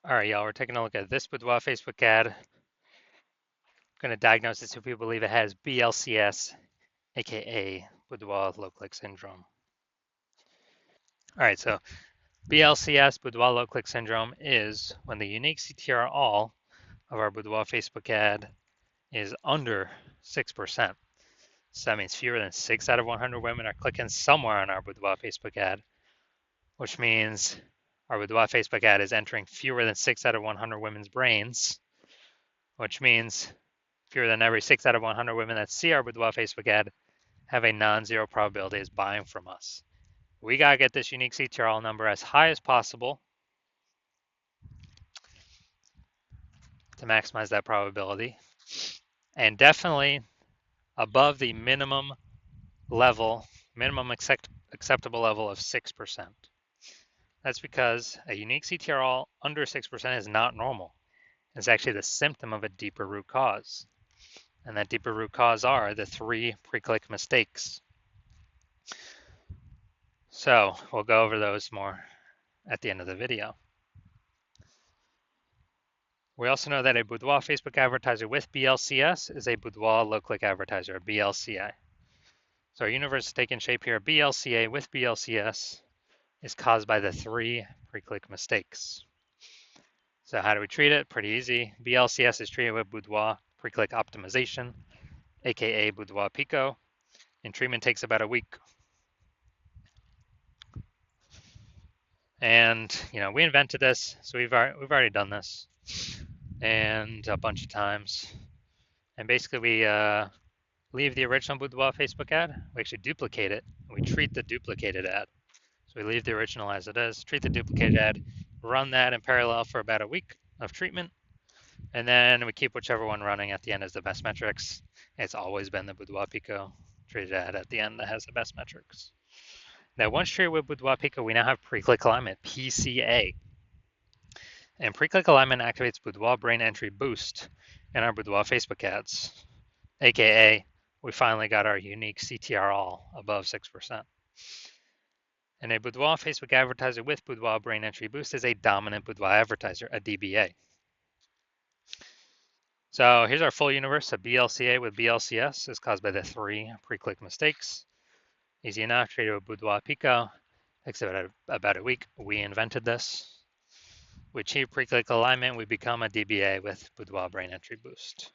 All right, y'all, we're taking a look at this Boudoir Facebook ad. I'm going to diagnose this if we believe it has BLCS, aka Boudoir low click syndrome. All right, so BLCS, Boudoir low click syndrome, is when the unique CTR all of our Boudoir Facebook ad is under 6%. So that means fewer than 6 out of 100 women are clicking somewhere on our Boudoir Facebook ad, which means our Boudoir Facebook ad is entering fewer than 6 out of 100 women's brains, which means fewer than every 6 out of 100 women that see our Boudoir Facebook ad have a non-zero probability of buying from us. We got to get this unique CTRL number as high as possible to maximize that probability, and definitely above the minimum acceptable level of 6%. That's because a unique CTRL under 6% is not normal. It's actually the symptom of a deeper root cause. And that deeper root cause are the 3 pre-click mistakes. So we'll go over those more at the end of the video. We also know that a Boudoir Facebook advertiser with BLCS is a Boudoir low-click advertiser, a BLCA. So our universe is taking shape here. BLCA with BLCS is caused by the 3 pre-click mistakes. So how do we treat it? Pretty easy. BLCS is treated with Boudoir pre-click optimization, aka Boudoir Pico, and treatment takes about a week. And we invented this, so we've already done this, and a bunch of times. And basically, we leave the original Boudoir Facebook ad. We actually duplicate it. We treat the duplicated ad. So we leave the original as it is, treat the duplicated ad, run that in parallel for about a week of treatment, and then we keep whichever one running at the end as the best metrics. It's always been the Boudoir Pico treated ad at the end that has the best metrics. Now, once treated with Boudoir Pico, we now have pre-click alignment, PCA. And pre-click alignment activates Boudoir brain entry boost in our Boudoir Facebook ads, aka we finally got our unique CTR all above 6%. And a Boudoir Facebook advertiser with Boudoir brain entry boost is a dominant Boudoir advertiser, a DBA. So here's our full universe. A BLCA with BLCS is caused by the 3 pre-click mistakes. Easy enough, treated with Boudoir Pico. Takes about a week. We invented this. We achieve pre-click alignment. We become a DBA with Boudoir brain entry boost.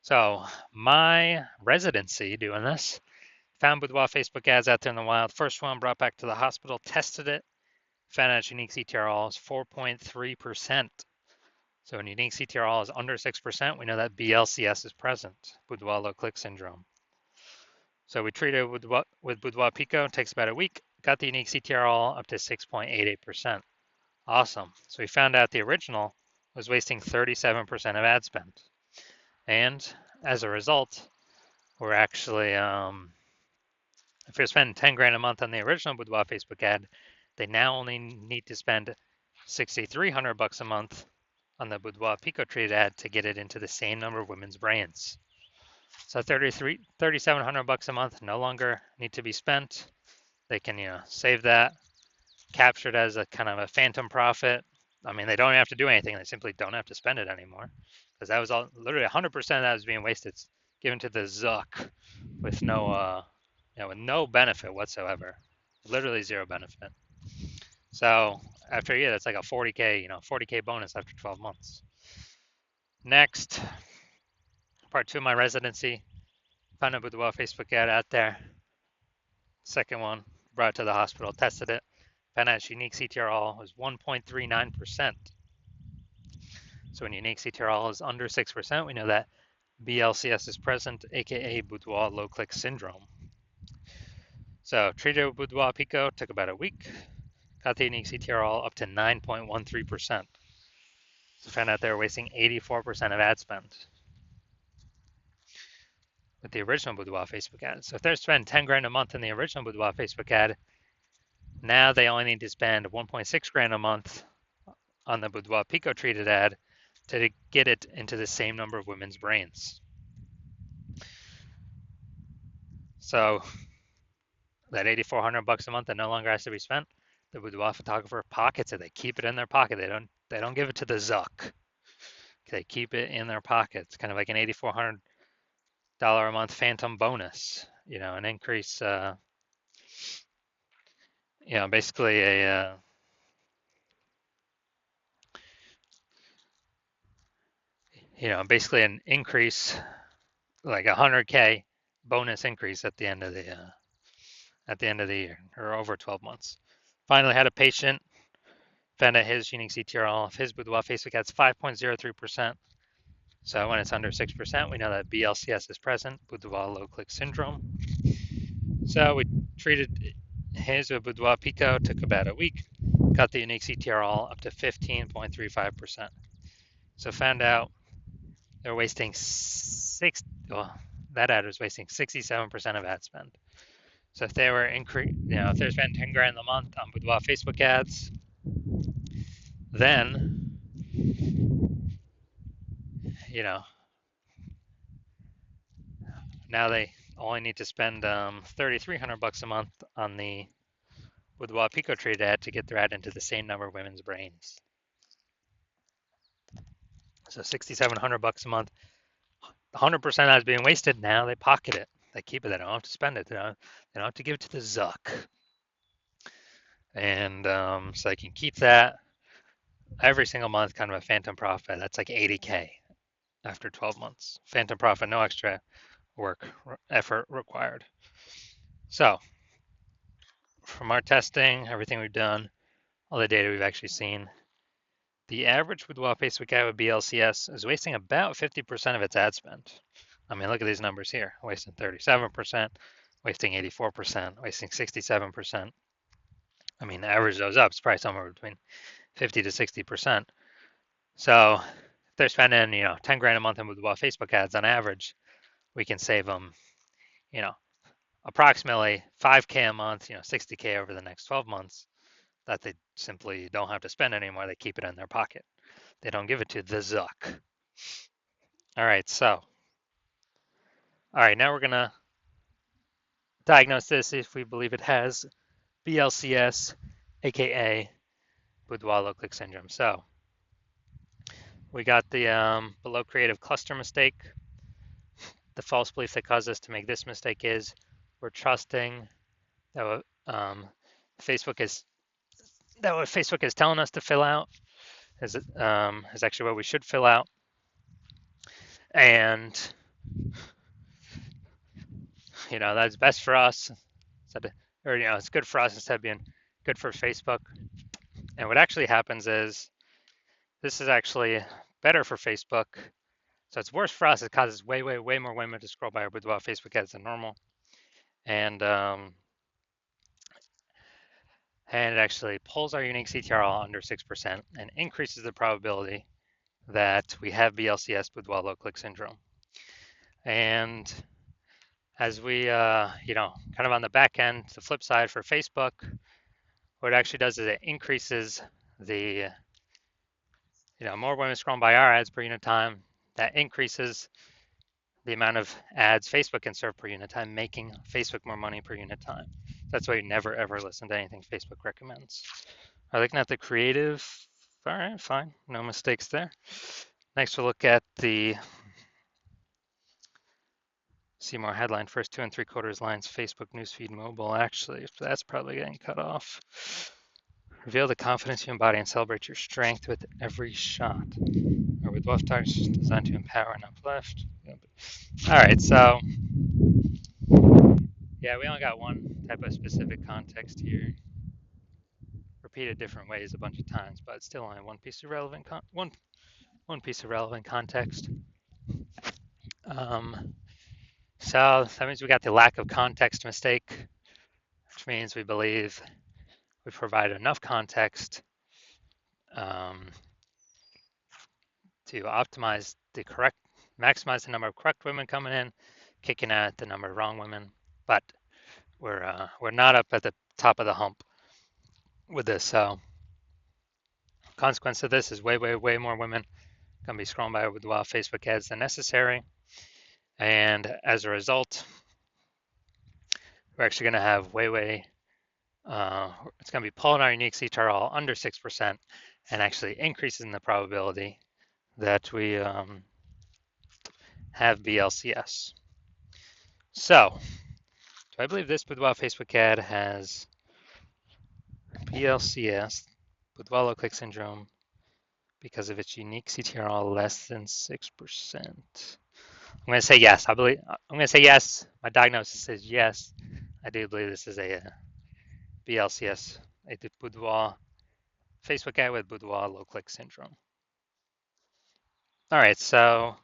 So my residency doing this, found Boudoir Facebook ads out there in the wild. First one brought back to the hospital, tested it, found out its unique CTRL is 4.3%. So when unique CTRL is under 6%, we know that BLCS is present, Boudoir low click syndrome. So we treated it with Boudoir Pico, it takes about a week, got the unique CTRL up to 6.88%. Awesome. So we found out the original was wasting 37% of ad spend. And as a result, we're actually, if you're spending 10 grand a month on the original Boudoir Facebook ad, they now only need to spend 6,300 bucks a month on the Boudoir Pico treated ad to get it into the same number of women's brains. So 3,700 bucks a month no longer need to be spent. They can, save that, capture it as a kind of a phantom profit. I mean, they don't have to do anything. They simply don't have to spend it anymore, because that was all literally 100% of that was being wasted, given to the Zuck with no, with no benefit whatsoever, literally zero benefit. So after a year, that's like a 40K, 40K bonus after 12 months. Next, part 2 of my residency, found a Boudoir Facebook ad out there. Second one, brought it to the hospital, tested it, found out its unique CTRL was 1.39%. So when unique CTRL is under 6%, we know that BLCS is present, aka Boudoir low click syndrome. So treated with Boudoir Pico, took about a week, got the unique CTRL up to 9.13%. So found out they were wasting 84% of ad spend with the original Boudoir Facebook ad. So if they're spending 10 grand a month in the original Boudoir Facebook ad, now they only need to spend 1.6 grand a month on the Boudoir Pico treated ad to get it into the same number of women's brains. So that 8,400 bucks a month that no longer has to be spent, The boudoir photographer pockets it. They keep it in their pocket. They don't give it to the Zuck. They keep it in their pockets, kind of like an $8,400 a month phantom bonus. An increase. Basically basically an increase, like 100K bonus increase at the end of the year, or over 12 months. Finally, had a patient found out his unique CTRL of his boudoir Facebook ads 5.03%. So when it's under 6%, we know that BLCS is present, boudoir low click syndrome. So we treated his boudoir pico, took about a week, got the unique CTRL up to 15.35%. So found out they're wasting that ad was wasting 67% of ad spend. So if they were if they're spending 10 grand a month on boudoir Facebook ads, then now they only need to spend $3,300 a month on the boudoir pico trade ad to get their ad into the same number of women's brains. So $6,700 a month, 100% ads being wasted. Now they pocket it. They keep it. They don't have to spend it. They don't have to give it to the Zuck. And so they can keep that every single month, kind of a phantom profit. That's like 80K after 12 months. Phantom profit, no extra effort required. So from our testing, everything we've done, all the data we've actually seen, the average boudoir Facebook ad with BLCS is wasting about 50% of its ad spend. I mean, look at these numbers here, wasting 37%, wasting 84%, wasting 67%. I mean, average those up, it's probably somewhere between 50 to 60%. So if they're spending, 10 grand a month in boudoir Facebook ads on average, we can save them, approximately 5K a month, 60K over the next 12 months that they simply don't have to spend anymore. They keep it in their pocket. They don't give it to the Zuck. All right, now we're going to diagnose this if we believe it has BLCS, aka boudoir low click syndrome. So we got the below creative cluster mistake. The false belief that caused us to make this mistake is we're trusting that what Facebook is telling us to fill out is actually what we should fill out, and that's best for us, it's good for us instead of being good for Facebook. And what actually happens is this is actually better for Facebook. So it's worse for us. It causes way more women to scroll by our boudoir Facebook ads than normal. And it actually pulls our unique CTRL under 6% and increases the probability that we have BLCS boudoir low click syndrome. And as we, kind of on the back end, the flip side for Facebook, what it actually does is it increases the, more women scrolling by our ads per unit time. That increases the amount of ads Facebook can serve per unit time, making Facebook more money per unit time. That's why you never ever listen to anything Facebook recommends. All right, looking at the creative. All right, fine, no mistakes there. Next, we'll look at the see more headline, first 2 3/4 lines, Facebook newsfeed mobile. Actually, that's probably getting cut off. Reveal the confidence you embody and celebrate your strength with every shot. Or with left touch designed to empower and uplift. All right, so yeah, we only got one type of specific context here. Repeated different ways a bunch of times, but it's still only one piece of relevant one piece of relevant context. So that means we got the lack of context mistake, which means we believe we provide enough context to maximize the number of correct women coming in, kicking out the number of wrong women. But we're not up at the top of the hump with this. So consequence of this is way more women gonna be scrolling by with wild Facebook ads than necessary. And as a result, we're actually gonna have way It's going to be pulling our unique CTRL under 6% and actually increasing the probability that we have BLCS. So, do I believe this Boudoir Facebook ad has BLCS, Boudoir low click syndrome, because of its unique CTRL less than 6%? I'm going to say yes. I'm going to say yes. My diagnosis is yes. I do believe this is a BLCS, a Boudoir Facebook ad with Boudoir low click syndrome. All right, so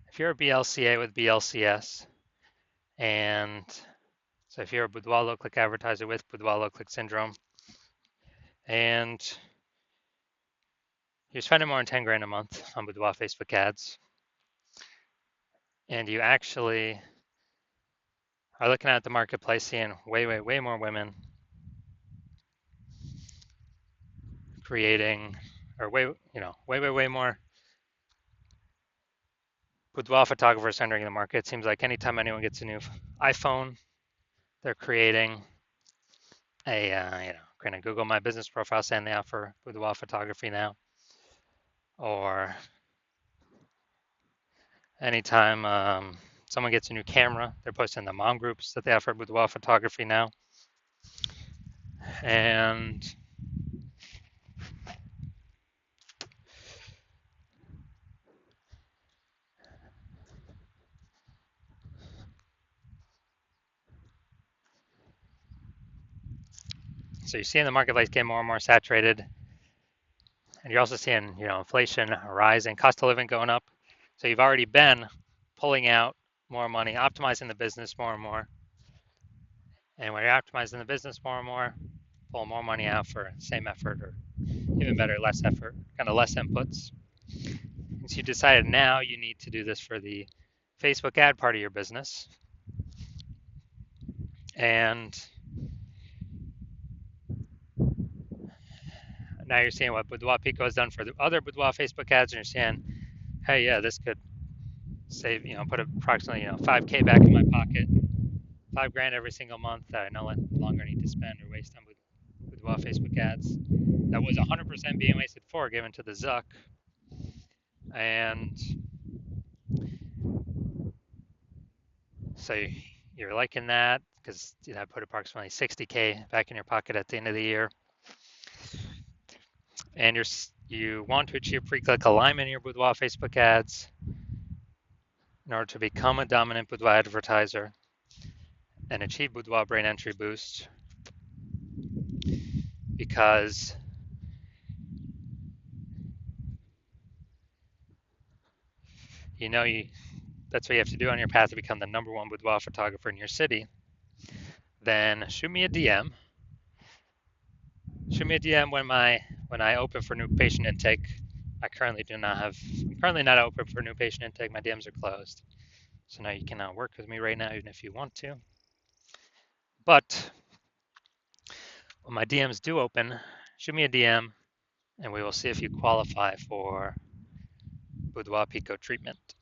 if you're a BLCA with BLCS, and so if you're a Boudoir low click advertiser with Boudoir low click syndrome, and you're spending more than 10 grand a month on Boudoir Facebook ads, and you actually are looking at the marketplace seeing way more women creating, or way more Boudoir photographers entering the market. It seems like anytime anyone gets a new iPhone, they're creating creating a Google My Business profile saying they offer boudoir photography now. Or anytime someone gets a new camera, they're posting in the mom groups that they offer boudoir photography now. And so you're seeing the marketplace get more and more saturated. And you're also seeing, inflation rising, cost of living going up. So you've already been pulling out more money, optimizing the business more and more. And when you're optimizing the business more and more, pull more money out for same effort, or even better, less effort, kind of less inputs. And so you decided now you need to do this for the Facebook ad part of your business. And now you're seeing what Boudoir Pico has done for the other Boudoir Facebook ads, and you're saying, hey, yeah, this could save, put approximately, 5K back in my pocket, 5 grand every single month that I no longer need to spend or waste on Boudoir Facebook ads. That was 100% being wasted for given to the Zuck. And so you're liking that because I put approximately 60K back in your pocket at the end of the year. And you want to achieve pre-click alignment in your Boudoir Facebook ads in order to become a dominant Boudoir advertiser and achieve Boudoir brain entry boost, because that's what you have to do on your path to become the #1 boudoir photographer in your city. Then shoot me a DM. Shoot me a DM when I open for new patient intake. I'm currently not open for new patient intake. My DMs are closed. So now you cannot work with me right now, even if you want to. But when my DMs do open, shoot me a DM and we will see if you qualify for Boudoir Pico treatment.